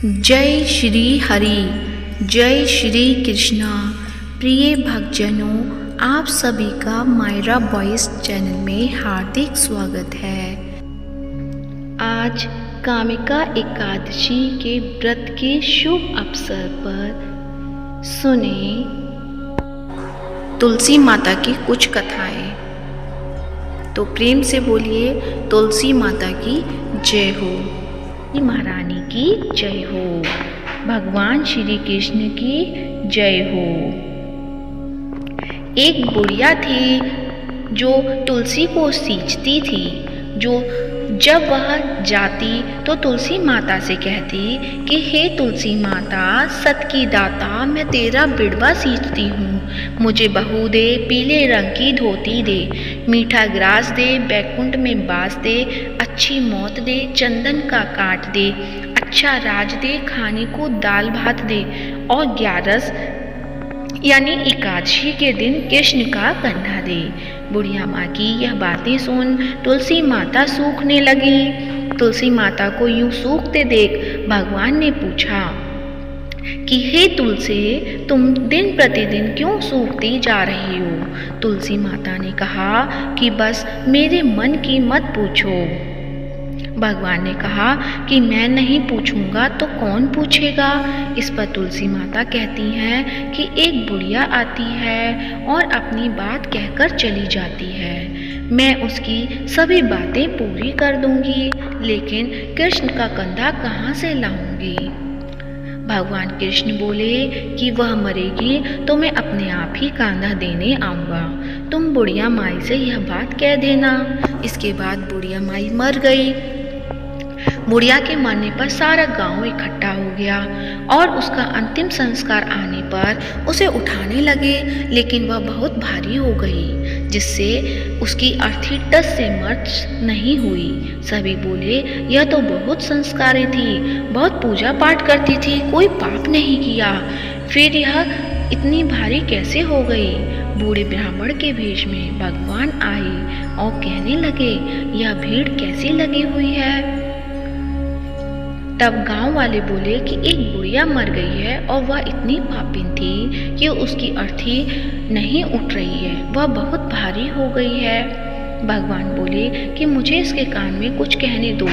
जय श्री हरि, जय श्री कृष्णा। प्रिय भक्तजनों, आप सभी का मायरा वॉइस चैनल में हार्दिक स्वागत है। आज कामिका एकादशी के व्रत के शुभ अवसर पर सुने तुलसी माता की कुछ कथाएं। तो प्रेम से बोलिए तुलसी माता की जय हो, महारानी की जय हो, भगवान श्री कृष्ण की जय हो। एक बुढ़िया थी जो तुलसी को सींचती थी। जब वह जाती तो तुलसी माता से कहती कि हे तुलसी माता, सत की दाता, मैं तेरा बिड़वा सींचती हूँ, मुझे बहू दे, पीले रंग की धोती दे, मीठा ग्रास दे, बैकुंठ में बास दे, अच्छी मौत दे, चंदन का काट दे, अच्छा राज दे, खाने को दाल भात दे, और 11 यानी एकादशी के दिन कृष्ण का कंधा दे। बुढ़िया माँ की यह बातें सुन तुलसी माता सूखने लगी। तुलसी माता को यूं सूखते देख भगवान ने पूछा कि हे तुलसी, तुम दिन प्रतिदिन क्यों सूखती जा रही हो? तुलसी माता ने कहा कि बस मेरे मन की मत पूछो। भगवान ने कहा कि मैं नहीं पूछूंगा तो कौन पूछेगा? इस पर तुलसी माता कहती हैं कि एक बुढ़िया आती है और अपनी बात कहकर चली जाती है। मैं उसकी सभी बातें पूरी कर दूंगी, लेकिन कृष्ण का कंधा कहाँ से लाऊंगी? भगवान कृष्ण बोले कि वह मरेगी तो मैं अपने आप ही कांधा देने आऊँगा। तुम बुढ़िया माई से यह बात कह देना। इसके बाद बुढ़िया माई मर गई। बुढ़िया के मरने पर सारा गांव इकट्ठा हो गया और उसका अंतिम संस्कार आने पर उसे उठाने लगे, लेकिन वह बहुत भारी हो गई, जिससे उसकी अर्थी टस से मर्च नहीं हुई। सभी बोले यह तो बहुत संस्कारी थी, बहुत पूजा पाठ करती थी, कोई पाप नहीं किया, फिर यह इतनी भारी कैसे हो गई? बूढ़े ब्राह्मण के भेष में भगवान आए और कहने लगे यह भीड़ कैसी लगी हुई है? तब गांव वाले बोले कि एक बुढ़िया मर गई है और वह इतनी पापिन थी कि उसकी अर्थी नहीं उठ रही है, वह बहुत भारी हो गई है। भगवान बोले कि मुझे इसके कान में कुछ कहने दो,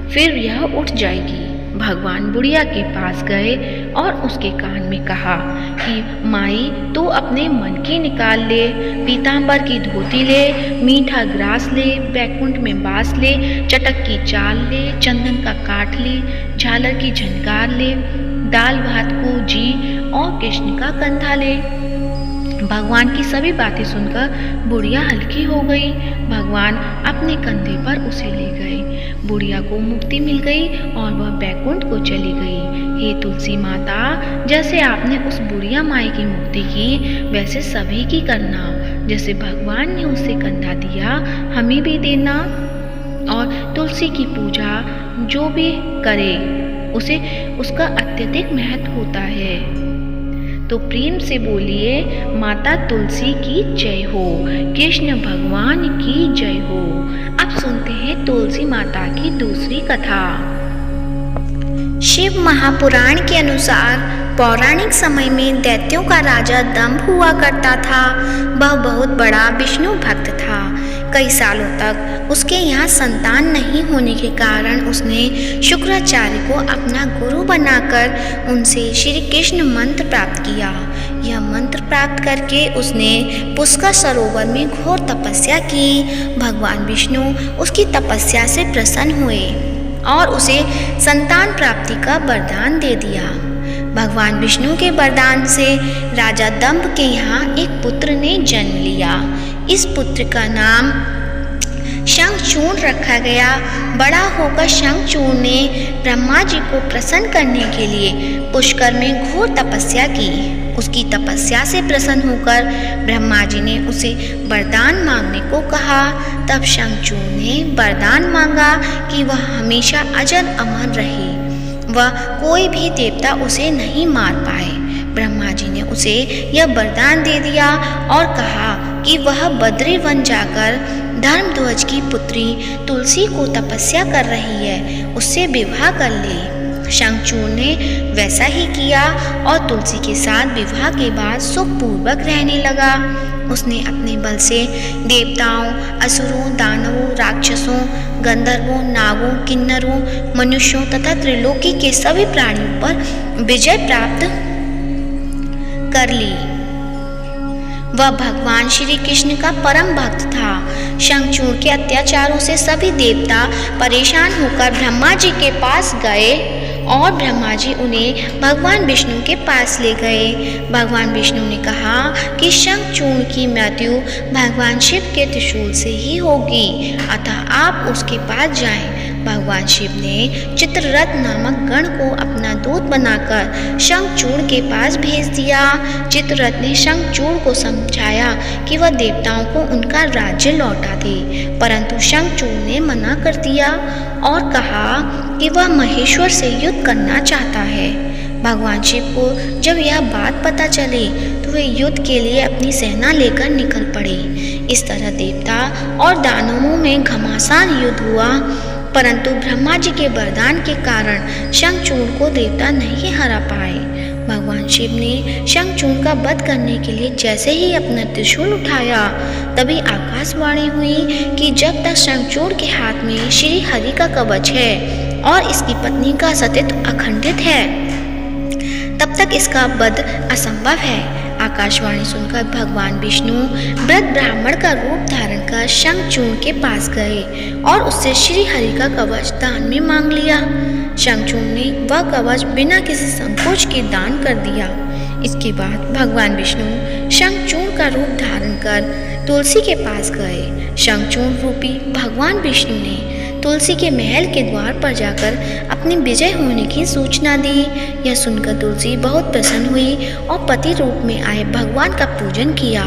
फिर यह उठ जाएगी। भगवान बुढ़िया के पास गए और उसके कान में कहा कि माई, तू अपने मन की निकाल ले, पीतांबर की धोती ले, मीठा ग्रास ले, बैकुंठ में बास ले, चटक की चाल ले, चंदन का काठ ले, झालर की झनकार ले, दाल भात को जी और कृष्ण का कंधा ले। भगवान की सभी बातें सुनकर बुढ़िया हल्की हो गई। भगवान अपने कंधे पर उसे ले गए। बुढ़िया को मुक्ति मिल गई और वह बैकुंठ को चली गई। हे तुलसी माता, जैसे आपने उस बुढ़िया माई की मुक्ति की, वैसे सभी की करना। जैसे भगवान ने उसे कंधा दिया, हमें भी देना। और तुलसी की पूजा जो भी करे उसे उसका अत्यधिक महत्व होता है। तो प्रेम से बोलिए माता तुलसी की जय हो, कृष्ण भगवान की जय हो। अब सुनते हैं तुलसी माता की दूसरी कथा। शिव महापुराण के अनुसार पौराणिक समय में दैत्यों का राजा दंभ हुआ करता था। वह बहुत बड़ा विष्णु भक्त था। कई सालों तक उसके यहाँ संतान नहीं होने के कारण उसने शुक्राचार्य को अपना गुरु बनाकर उनसे श्री कृष्ण मंत्र प्राप्त किया। यह मंत्र प्राप्त करके उसने पुष्कर सरोवर में घोर तपस्या की। भगवान विष्णु उसकी तपस्या से प्रसन्न हुए और उसे संतान प्राप्ति का वरदान दे दिया। भगवान विष्णु के वरदान से राजा दंभ के यहाँ एक पुत्र ने जन्म लिया। इस पुत्र का नाम शंखचूर्ण रखा गया। बड़ा होकर शंखचूर्ण ने ब्रह्मा जी को प्रसन्न करने के लिए पुष्कर में घोर तपस्या की। उसकी तपस्या से प्रसन्न होकर ब्रह्मा जी ने उसे वरदान मांगने को कहा। तब शंखचूर्ण ने वरदान मांगा कि वह हमेशा अजर अमर रहे, वह कोई भी देवता उसे नहीं मार पाए। ब्रह्मा जी ने उसे यह वरदान दे दिया और कहा कि वह बद्री वन जाकर धर्मध्वज की पुत्री तुलसी को तपस्या कर रही है, उससे विवाह कर ले। शंखचूड़ ने वैसा ही किया और तुलसी के साथ विवाह के बाद सुखपूर्वक रहने लगा। उसने अपने बल से देवताओं, असुरों, दानवों, राक्षसों, गंधर्वों, नागों, किन्नरों, मनुष्यों तथा त्रिलोकी के सभी प्राणियों पर विजय प्राप्त कर ली। वह भगवान श्री कृष्ण का परम भक्त था। शंखचूड़ के अत्याचारों से सभी देवता परेशान होकर ब्रह्मा जी के पास गए और ब्रह्मा जी उन्हें भगवान विष्णु के पास ले गए। भगवान विष्णु ने कहा कि शंखचूड़ की मृत्यु भगवान शिव के त्रिशूल से ही होगी, अतः आप उसके पास जाएं। भगवान शिव ने चित्ररथ नामक गण को अपना दूत बनाकर शंखचूड़ के पास भेज दिया। चित्ररथ ने शंखचूड़ को समझाया कि वह देवताओं को उनका राज्य लौटा दे, परंतु शंखचूड़ ने मना कर दिया और कहा कि वह महेश्वर से युद्ध करना चाहता है। भगवान शिव को जब यह बात पता चली तो वे युद्ध के लिए अपनी सेना लेकर निकल पड़े। इस तरह देवता और दानवों में घमासान युद्ध हुआ, परंतु ब्रह्मा जी के वरदान के कारण शंखचूड़ को देवता नहीं हरा पाए। भगवान शिव ने शंखचूड़ का वध करने के लिए जैसे ही अपना त्रिशूल उठाया, तभी आकाशवाणी हुई कि जब तक शंखचूड़ के हाथ में श्री हरि का कवच है और इसकी पत्नी का सतीत्व अखंडित है, तब तक इसका वध असंभव है। आकाशवाणी सुनकर भगवान विष्णु वृद्ध ब्राह्मण का रूप धारण कर शंखचूड़ के पास गए और उससे श्री हरि का कवच दान में मांग लिया। शंखचूड़ ने वह कवच बिना किसी संकोच के दान कर दिया। इसके बाद भगवान विष्णु शंखचूड़ का रूप धारण कर तुलसी के पास गए। शंखचूड़ रूपी भगवान विष्णु ने तुलसी के महल के द्वार पर जाकर अपनी विजय होने की सूचना दी। यह सुनकर तुलसी बहुत प्रसन्न हुई और पति रूप में आए भगवान का पूजन किया,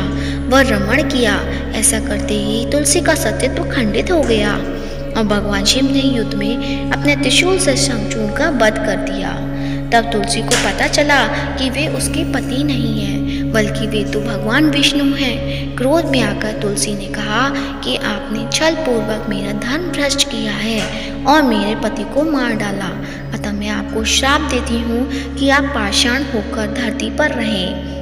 वह रमण किया। ऐसा करते ही तुलसी का सतीत्व खंडित हो गया और भगवान शिव ने युद्ध में अपने त्रिशूल से शंखचूड़ का वध कर दिया। तब तुलसी को पता चला कि वे उसके पति नहीं हैं, बल्कि वे तो भगवान विष्णु हैं। क्रोध में आकर तुलसी ने कहा कि आपने छल पूर्वक मेरा धन भ्रष्ट किया है और मेरे पति को मार डाला, अतः मैं आपको श्राप देती हूँ कि आप पाषाण होकर धरती पर रहें।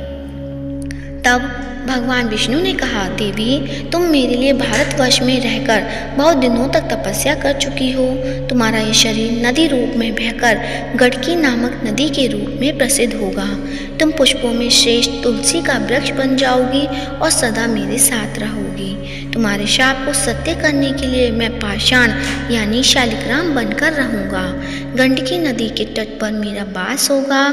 तब भगवान विष्णु ने कहा, देवी, तुम मेरे लिए भारतवर्ष में रहकर बहुत दिनों तक तपस्या कर चुकी हो। तुम्हारा यह शरीर नदी रूप में बहकर गंडकी नामक नदी के रूप में प्रसिद्ध होगा। तुम पुष्पों में श्रेष्ठ तुलसी का वृक्ष बन जाओगी और सदा मेरे साथ रहोगी। तुम्हारे शाप को सत्य करने के लिए मैं पाषाण यानी शालिग्राम बनकर रहूँगा। गंडकी नदी के तट पर मेरा वास होगा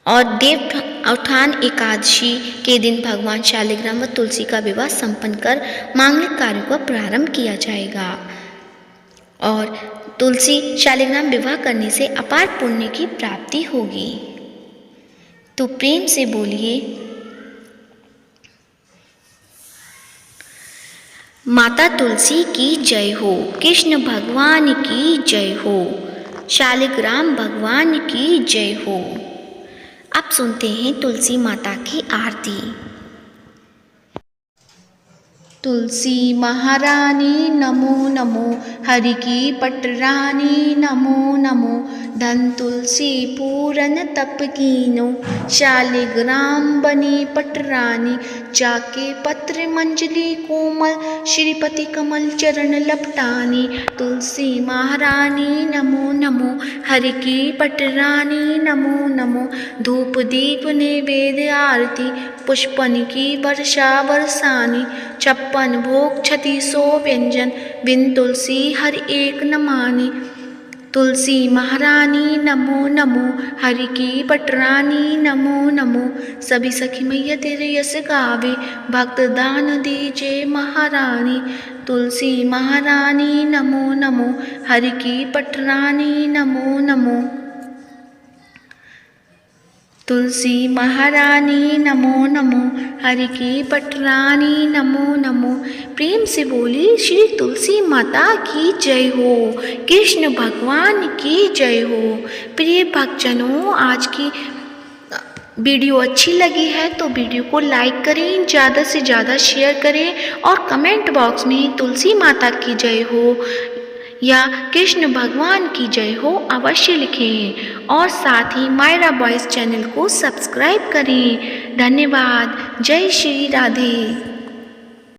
और देवउत्थान एकादशी के दिन भगवान शालिग्राम व तुलसी का विवाह संपन्न कर मांगलिक कार्यों का प्रारंभ किया जाएगा और तुलसी शालिग्राम विवाह करने से अपार पुण्य की प्राप्ति होगी। तो प्रेम से बोलिए, माता तुलसी की जय हो, कृष्ण भगवान की जय हो, शालिग्राम भगवान की जय हो। अब सुनते हैं तुलसी माता की आरती। तुलसी महारानी नमो नमो, हरि की पटरानी नमो नमो, धन तुलसी पूरन तप कीनो, शालिग्राम बनी पटरानी, जाके पत्र मंजली कोमल, श्रीपति कमल चरण लपटानी। तुलसी महारानी नमो नमो, हरि की पटरानी नमो नमो, धूप दीप नैवेद्य आरती, पुष्पन की वर्षा बरसानी, 56 भोग 3600 व्यंजन, बिन तुलसी हर एक न मानी। तुलसी महारानी नमो नमो, हरि की पटरानी नमो नमो, सभी सखी मैया तेरे यश गावे, भक्त दान दीजे महारानी। तुलसी महारानी नमो नमो, हरि की पटरानी नमो नमो। तुलसी महारानी नमो नमो, हरि की पटरानी नमो नमो। प्रेम से बोली श्री तुलसी माता की जय हो, कृष्ण भगवान की जय हो। प्रिय भक्तजनों, आज की वीडियो अच्छी लगी है तो वीडियो को लाइक करें, ज़्यादा से ज़्यादा शेयर करें और कमेंट बॉक्स में तुलसी माता की जय हो या कृष्ण भगवान की जय हो अवश्य लिखें और साथ ही मायरा बॉयज़ चैनल को सब्सक्राइब करें। धन्यवाद। जय श्री राधे।